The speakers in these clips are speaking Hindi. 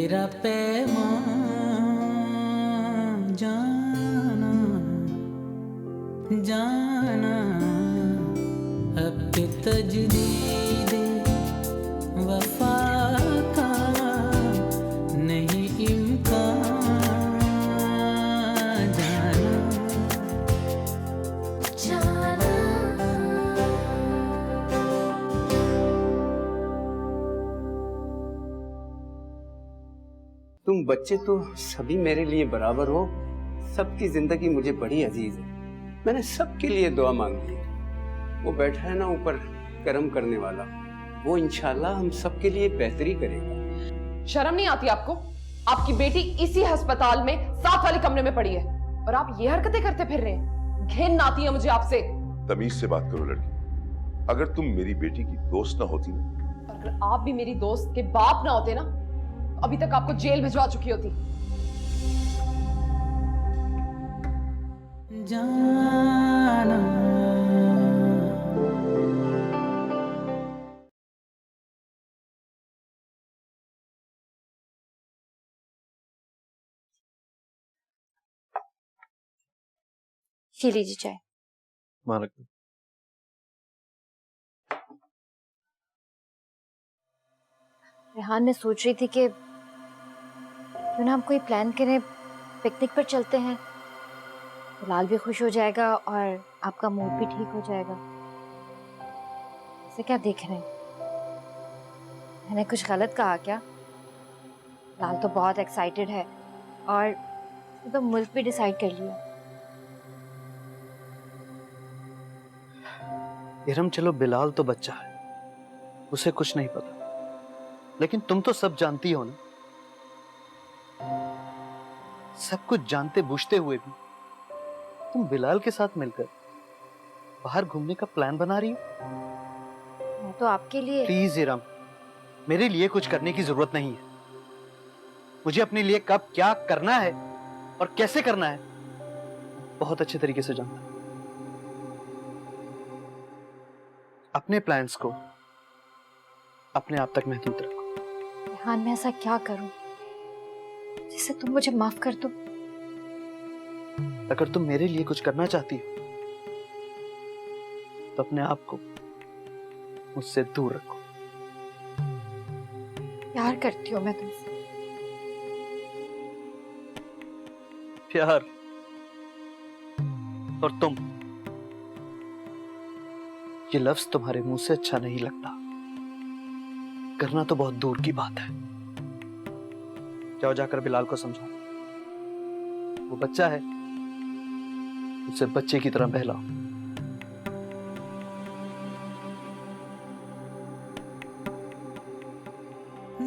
तेरा पैमान जाना जाना अब के तजदीद वफा का नहीं इम्कान जाना जाना। तुम बच्चे तो सभी मेरे लिए बराबर हो। सबकी जिंदगी मुझे बड़ी अजीज है। मैंने सबके लिए दुआ मांगी है। वो बैठा है ना ऊपर करम करने वाला, वो इंशाल्लाह हम सबके लिए बेहतरी करेगा। शर्म नहीं आती आपको? आपकी बेटी इसी अस्पताल में साथ वाले कमरे में पड़ी है और आप ये हरकतें करते फिर रहे हैं। घिन आती है मुझे आपसे। तमीज से बात करो लड़की। अगर तुम मेरी बेटी की दोस्त ना होती ना, अगर आप भी मेरी दोस्त के बाप ना होते ना, अभी तक आपको जेल भिजवा चुकी होती। जाना ये लीजिए चाय। मालक रेहान, मैं सोच रही थी कि क्यों ना हम कोई प्लान करें, पिकनिक पर चलते हैं। बिलाल भी खुश हो जाएगा और आपका मूड भी ठीक हो जाएगा। इसे क्या देख रहे हैं? मैंने कुछ गलत कहा क्या? बिलाल तो बहुत एक्साइटेड है और उसने तो मुल्क भी डिसाइड कर लिया। इरम, चलो बिलाल तो बच्चा है, उसे कुछ नहीं पता, लेकिन तुम तो सब जानती हो ना। सब कुछ जानते बूझते हुए भी तुम बिलाल के साथ मिलकर बाहर घूमने का प्लान बना रही हो। मैं तो आपके लिए। प्लीज इरम, मेरे लिए कुछ करने की जरूरत नहीं है। मुझे अपने लिए कब क्या करना है और कैसे करना है बहुत अच्छे तरीके से जानता हूं। अपने प्लान्स को अपने आप तक महदूद रखो। रेहान, मैं ऐसा क्या करूं जिससे तुम मुझे माफ कर दो? अगर तुम मेरे लिए कुछ करना चाहती हो तो अपने आप को मुझसे दूर रखो। प्यार करती हूँ मैं तुमसे। प्यार और तुम, ये लफ्ज तुम्हारे मुंह से अच्छा नहीं लगता। करना तो बहुत दूर की बात है। जाओ जाकर बिलाल को समझाओ, वो बच्चा है, उसे बच्चे की तरह बहलाओ।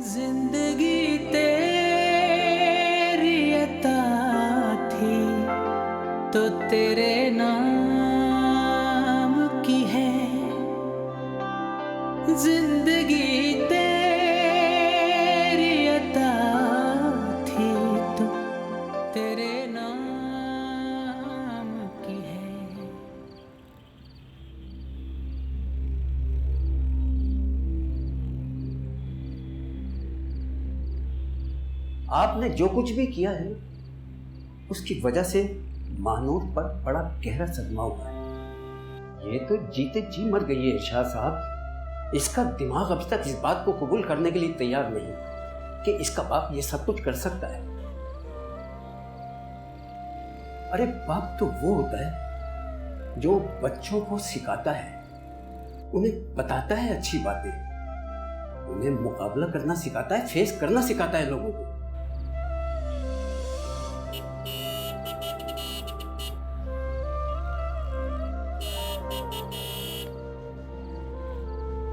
जिंदगी तेरी अता थी तो तेरे नाम की है। जिंदगी तेरी अता थी तो तेरे नाम की है। आपने जो कुछ भी किया है उसकी वजह से महानूर पर बड़ा गहरा सदमा हुआ है। ये तो जीते जी मर गई है इरशाद साहब। इसका दिमाग अभी तक इस बात को कबूल करने के लिए तैयार नहीं कि इसका बाप ये सब कुछ कर सकता है। अरे बाप तो वो होता है जो बच्चों को सिखाता है, उन्हें बताता है अच्छी बातें, उन्हें मुकाबला करना सिखाता है, फेस करना सिखाता है लोगों को।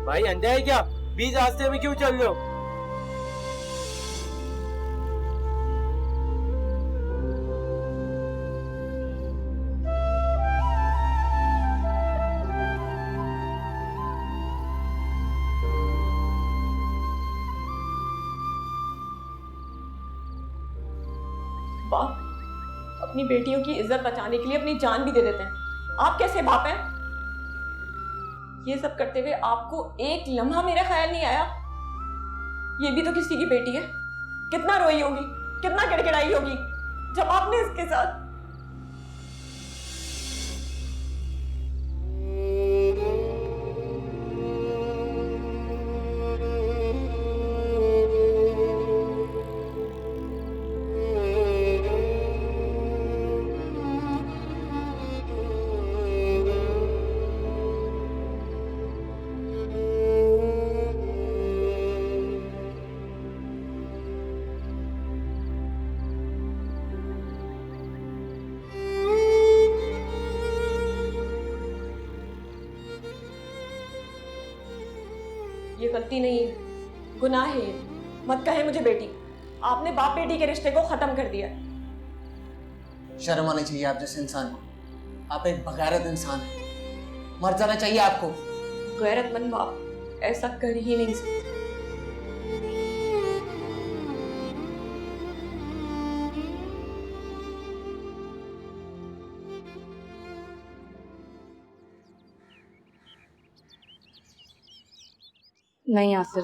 भाई अंधे है क्या? बीच रास्ते में क्यों चल रहे हो? बाप अपनी बेटियों की इज्जत बचाने के लिए अपनी जान भी दे देते हैं। आप कैसे बाप हैं? ये सब करते हुए आपको एक लम्हा मेरा ख्याल नहीं आया ये भी तो किसी की बेटी है, कितना रोई होगी, कितना गिड़गिड़ाई होगी जब आपने इसके साथ। ये गलती नहीं है, गुनाह है ये। मत कहे मुझे बेटी, आपने बाप बेटी के रिश्ते को खत्म कर दिया। शर्म आनी चाहिए आप जैसे इंसान को। आप एक बगैरत इंसान हैं, मर जाना चाहिए आपको। गैरतमंद बाप ऐसा कर ही नहीं सकता। नहीं आसिर,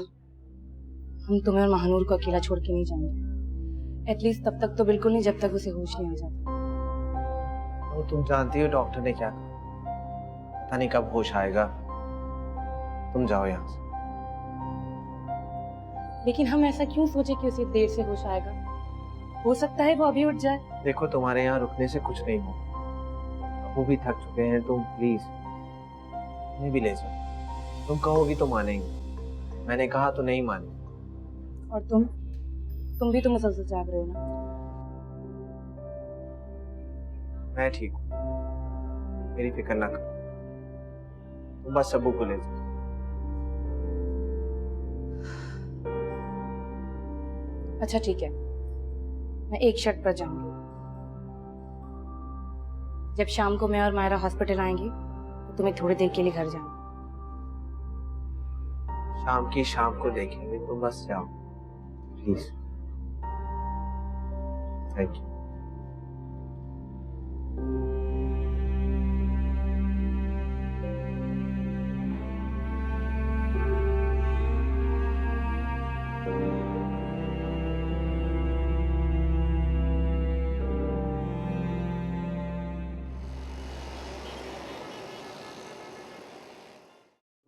हम तुम्हें और महानूर को अकेला छोड़ के नहीं जाएंगे। एटलीस्ट तब तक तो बिल्कुल नहीं, जब तक उसे होश नहीं आ जाता। और तुम जानती हो डॉक्टर ने क्या कहा, पता नहीं कब होश आएगा। तुम जाओ यहाँ से। लेकिन हम ऐसा क्यों सोचे कि उसे देर से होश आएगा? हो सकता है वो अभी उठ जाए। देखो तुम्हारे यहाँ रुकने से कुछ नहीं होगा, वो भी थक चुके हैं। तुम प्लीज उन्हें भी ले जाओ। तुम कहोगी तो मानेंगे, मैंने कहा तो नहीं माने। और तुम भी तो मुसलसल जाग रहे हो ना। मैं ठीक हूँ, मेरी फिक्र ना करो। तुम बस अब्बू को ले जाओ। अच्छा ठीक है, मैं एक शर्त पर जाऊंगी। जब शाम को मैं और मायरा हॉस्पिटल आएंगे तो तुम्हें थोड़ी देर के लिए घर जाना। शाम को देखेंगे, तुम बस जाओ प्लीज। Thank you.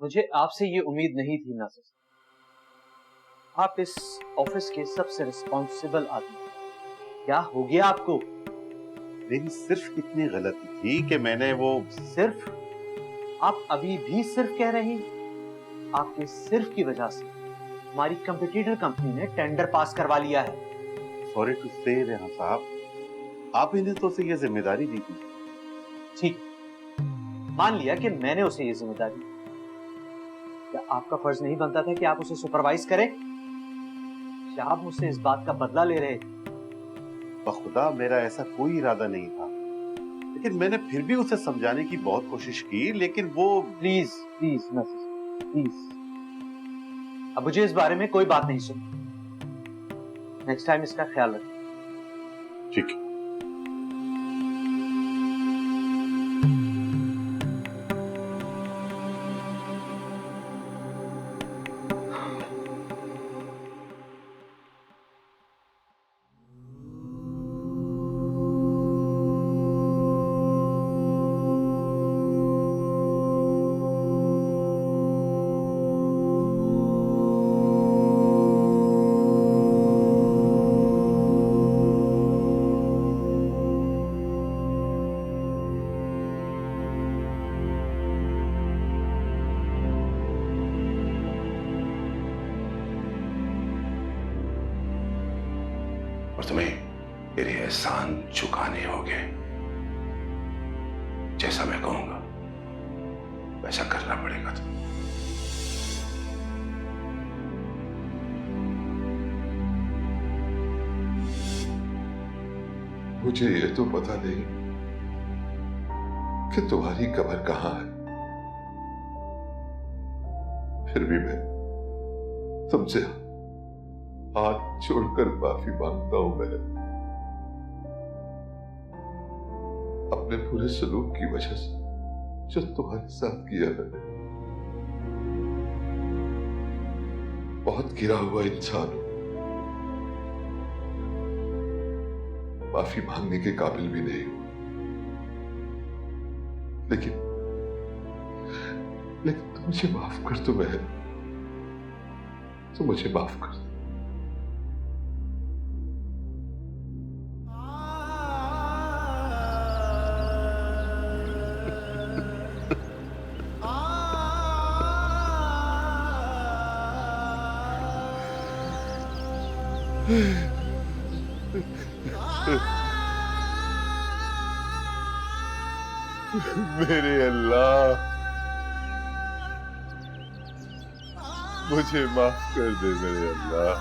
मुझे आपसे ये उम्मीद नहीं थी नासिर। आप इस ऑफिस के सबसे रिस्पॉन्सिबल आदमी, क्या हो गया आपको? मेरी सिर्फ इतनी गलती थी कि मैंने वो सिर्फ? आप अभी भी सिर्फ कह रहे हैं? आपके सिर्फ की वजह से हमारी कंपटीटर कंपनी ने टेंडर पास करवा लिया है। सॉरी टू से रेहान साहब, आप इन्हें तो उसे ये जिम्मेदारी दी थी। ठीक, मान लिया कि मैंने उसे ये जिम्मेदारी दी। क्या आपका फर्ज नहीं बनता था कि आप उसे सुपरवाइज करें? क्या आप मुझसे इस बात का बदला ले रहे थे? बखुदा मेरा ऐसा कोई इरादा नहीं था, लेकिन मैंने फिर भी उसे समझाने की बहुत कोशिश की, लेकिन वो प्लीज प्लीज नासिर प्लीज, अब मुझे इस बारे में कोई बात नहीं सुनी। नेक्स्ट टाइम इसका ख्याल रखें। ठीक है। और तुम्हें मेरे एहसान चुकाने होंगे। जैसा मैं कहूंगा वैसा करना पड़ेगा तुम्हें। मुझे ये तो पता नहीं कि तुम्हारी कब्र कहां है, फिर भी मैं तुमसे हाथ छोड़कर माफी मांगता हूं। मैं अपने पूरे सलूक की वजह से जो तुम्हारे साथ किया मैंने, बहुत गिरा हुआ इंसान हूं। माफी मांगने के काबिल भी नहीं हूं, लेकिन तुम मुझे माफ कर दो बहन, तुम मुझे माफ कर दो। मेरे अल्लाह, मुझे माफ कर दे मेरे अल्लाह,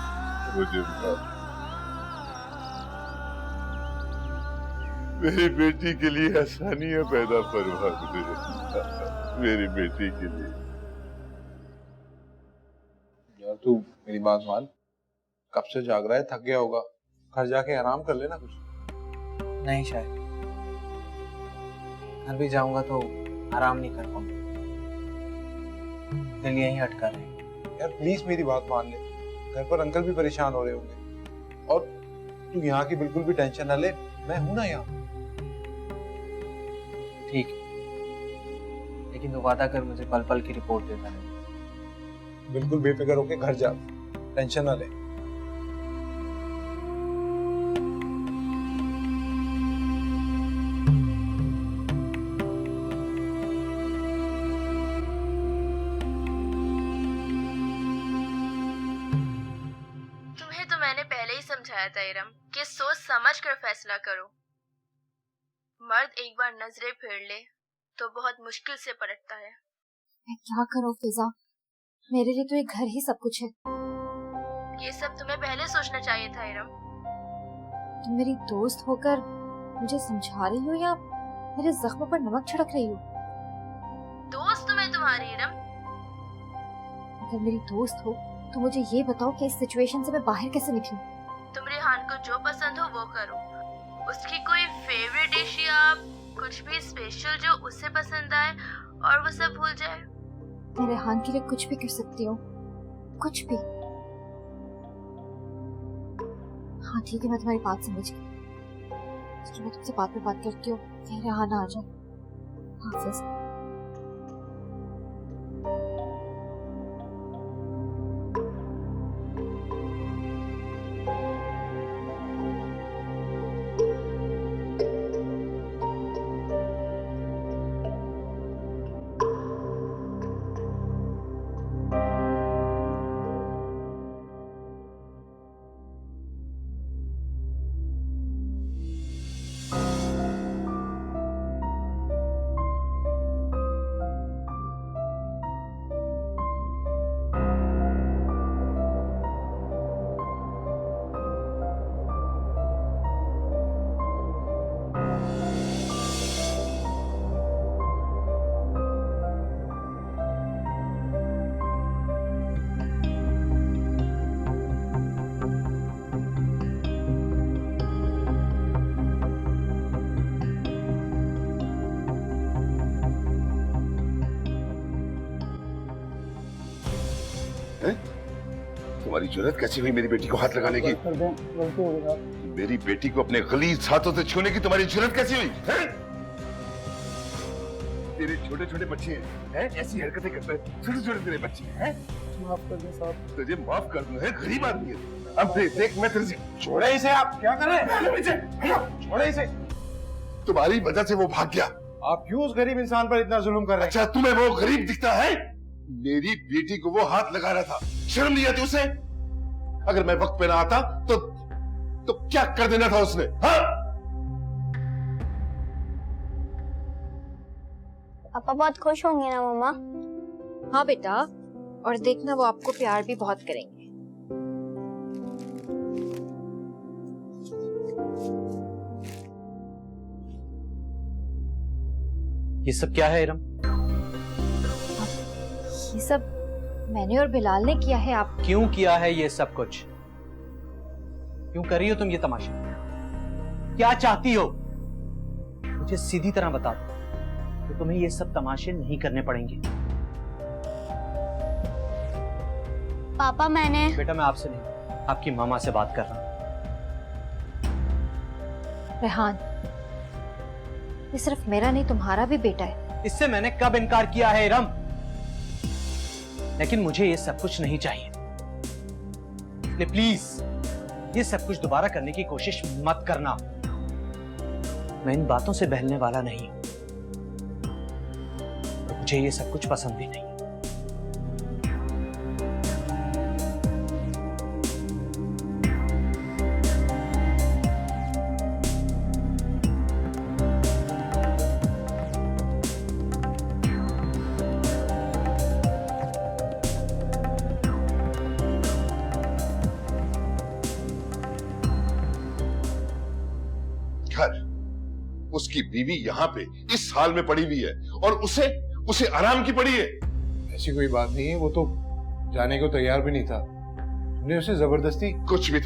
मुझे माफ। मेरी बेटी के लिए आसानियां पैदा फरमा दे मेरी बेटी के लिए। यार तू मेरी बात मान, कब से जाग रहा है, थक गया होगा, घर जाके आराम कर लेना कुछ। नहीं शायद घर भी जाऊंगा तो आराम नहीं कर पाऊंगा, दिल यहीं अटका रहे। यार प्लीज मेरी बात मान ले, घर पर अंकल भी परेशान हो रहे होंगे, और तू यहाँ की बिल्कुल भी टेंशन ना ले, मैं हूं ना यहाँ। ठीक है, लेकिन तो वादा कर मुझे पल पल की रिपोर्ट देता रहे। बिल्कुल बेफिक्र होके घर जा, टेंशन ना ले। तुम्हें तो मैंने पहले ही समझाया था इरम कि सोच समझ कर फैसला करो। मर्द एक बार नजरें फेर ले तो बहुत मुश्किल से पलटता है। मैं क्या करूं फिजा, मेरे लिए तो ये घर ही सब कुछ है। ये सब तुम्हें पहले सोचना चाहिए था इरम। तुम मेरी दोस्त होकर मुझे समझा रही हो या मेरे जख्मों पर नमक छिड़क रही हो? दोस्त तुम्हें तुम्हारी इरम। अगर मेरी दोस्त हो तो मुझे ये बताओ कि इस सिचुएशन से मैं बाहर कैसे निकलूं? तुम रेहान को जो पसंद हो वो करो। उसकी कोई फेवरेट डिश या कुछ भी स्पेशल जो उसे पसंद आए और वो सब भूल जाए। मैं रेहान के लिए कुछ भी कर सकती हूँ, कुछ भी। हाँ ठीक है, मैं तुम्हारी बात समझ गई। मैं तुमसे बात पे बात करती हूँ, फिर रेहान आ जाए। हाफिज। तुम्हारी जुर्रत कैसी हुई मेरी बेटी को हाथ लगाने की? मेरी बेटी को अपने गलीज हाथों से छूने की तुम्हारी जुर्रत कैसी हुई है? तेरे छोटे छोटे बच्चे हैं, ऐसी हरकतें करते हैं, छोटे छोटे तेरे बच्चे हैं। माफ कर दे साहब। तुझे माफ कर दूं, है गरीब आदमी है। अब देख मैं तेरे से छोड़े इसे, आप क्या कर रहे हैं? छोड़े इसे। तुम्हारी वजह से वो भाग गया। आप क्यों उस गरीब इंसान पर इतना जुल्म कर रहे हैं? अच्छा तुम्हें वो गरीब दिखता है? मेरी बेटी को वो हाथ लगा रहा था, शर्म नहीं आती उसे? अगर मैं वक्त पे ना आता तो क्या कर देना था उसने? हाँ? पापा बहुत खुश होंगे ना मम्मा? हाँ बेटा, और देखना वो आपको प्यार भी बहुत करेंगे। ये सब क्या है इरम? ये सब मैंने और बिलाल ने किया है। आप क्यों किया है ये सब कुछ? क्यों कर रही हो तुम ये तमाशा? क्या चाहती हो? मुझे सीधी तरह बता दो तो तुम्हें ये सब तमाशे नहीं करने पड़ेंगे। पापा मैंने बेटा मैं आपसे नहीं, आपकी मामा से बात कर रहा हूं। रेहान, ये सिर्फ मेरा नहीं तुम्हारा भी बेटा है। इससे मैंने कब इनकार किया है इरम? लेकिन मुझे ये सब कुछ नहीं चाहिए। प्लीज ये सब कुछ दोबारा करने की कोशिश मत करना। मैं इन बातों से बहलने वाला नहीं हूं। मुझे ये सब कुछ पसंद भी नहीं। घर, उसकी बीवी यहाँ पे इस हाल में पड़ी हुई है और उसे उसे आराम की पड़ी है। ऐसी कोई बात नहीं है, वो तो जाने को तैयार भी नहीं था। तुमने उसे जबरदस्ती। कुछ भी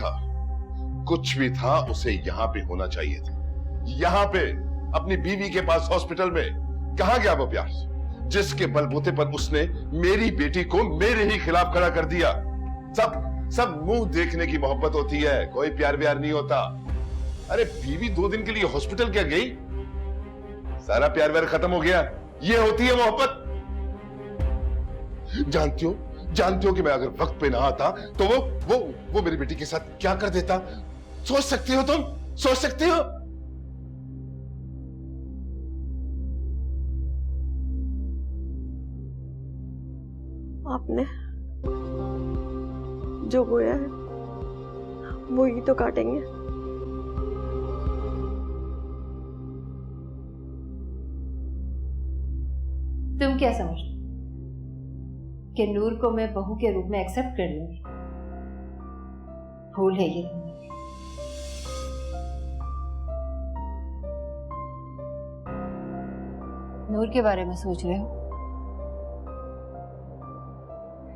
था, उसे यहाँ पे होना चाहिए था। यहाँ पे अपनी बीवी के पास हॉस्पिटल में कहाँ गया वो प्यार जिसके बलबूते पर उसने मेरी बेटी को मेरे ही खिलाफ खड़ा कर दिया। सब मुंह देखने की मोहब्बत होती है, कोई प्यार व्यार नहीं होता। अरे बीवी 2 दिन के लिए हॉस्पिटल क्या गई, सारा प्यार व्यार खत्म हो गया। ये होती है मोहब्बत। जानती हो कि मैं अगर वक्त पे ना आता तो वो मेरी बेटी के साथ क्या कर देता। सोच सकती हो तुम, सोच सकती हो? आपने जो बोया है वो ही तो काटेंगे। तुम क्या समझते कि नूर को मैं बहू के रूप में एक्सेप्ट कर लूंगी? भूल है ये। नूर के बारे में सोच रहे हो?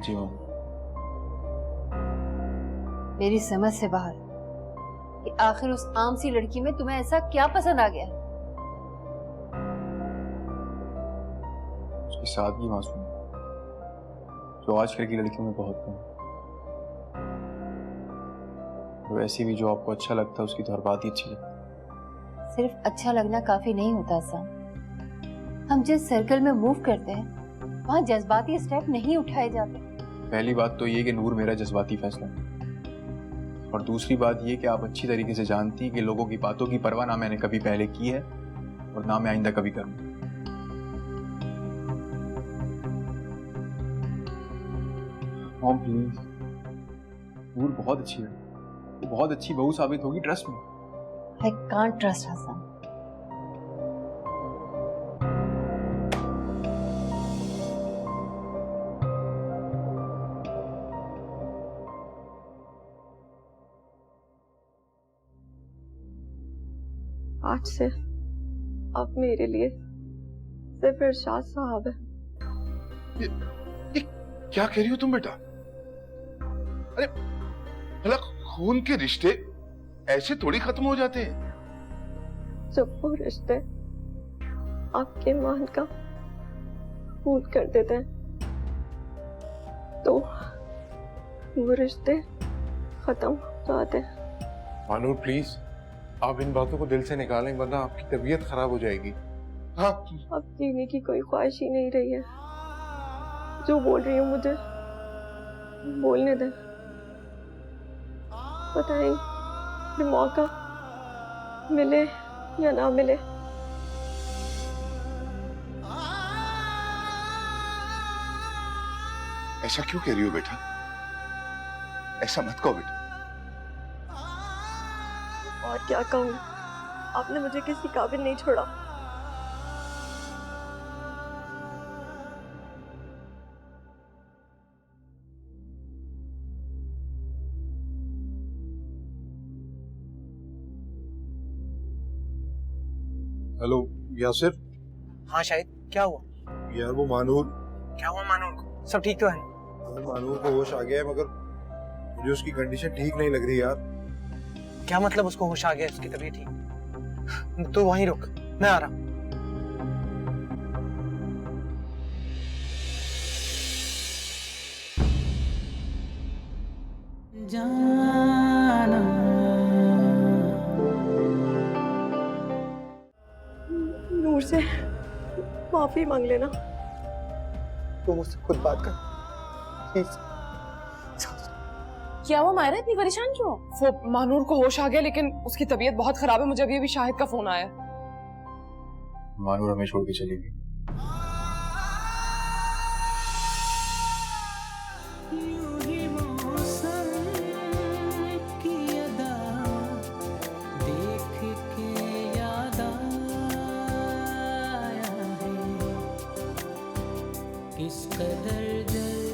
जी मैम। मेरी समझ से बाहर कि आखिर उस आम सी लड़की में तुम्हें ऐसा क्या पसंद आ गया? उसकी सादगी मासूम जो आजकल की लड़कियों में बहुत कम। वैसे भी जो आपको अच्छा लगता है उसकी तो हर बात ही अच्छी लगती। सिर्फ अच्छा लगना काफी नहीं होता आसान। हम जिस सर्कल में मूव करते हैं वहां जज्बाती स्टेप नहीं उठाए जाते। पहली बात तो ये कि नूर मेरा जज्बाती फैसला है, और दूसरी बात ये कि आप अच्छी तरीके से जानती कि लोगों की बातों की परवाह ना मैंने कभी पहले की है और ना मैं आइंदा कभी करूंगा। मॉम प्लीज, नूर बहुत अच्छी है, वो बहुत अच्छी बहू साबित होगी, trust me. I can't trust Hassan. आज से अब मेरे लिए सिर्फ इरशाद साहब है। ये क्या कह रही हो तुम बेटा? अरे भला खून के रिश्ते ऐसे थोड़ी खत्म हो जाते हैं। जब वो रिश्ते आपके मान का खून कर देते हैं तो वो रिश्ते खत्म हो जाते हैं। मानूर प्लीज, आप इन बातों को दिल से निकालें वरना आपकी तबीयत खराब हो जाएगी। हाँ, अब जीने की कोई ख्वाहिश ही नहीं रही है। जो बोल रही हूँ मुझे बोलने दे। पता नहीं फिर मौका मिले या ना मिले। ऐसा क्यों कह रही हो बेटा? ऐसा मत कहो बेटा। और क्या कहूँ, आपने मुझे किसी काबिल नहीं छोड़ा। हेलो यासिर। हाँ शाहिद, क्या हुआ? यार वो मानूर। क्या हुआ मानूर को? सब ठीक तो है? मानूर को होश आ गया है मगर मुझे उसकी कंडीशन ठीक नहीं लग रही यार। क्या मतलब उसको होश आ गया, उसकी तबीयत ठीक? तू वहीं रुक, मैं आ रहा हूँ। जाना माफी मांग लेना। तुम मुझसे खुद बात कर प्लीज। क्या हुआ मायरा, इतनी परेशान क्यों? वो महानूर को होश आ गया, लेकिन उसकी तबीयत बहुत खराब है। मुझे अभी शाहिद का फोन आया। मानूर हमें छोड़ के चली गई। यूं ही मौसम की अदा देख के याद आया है किस कदर जल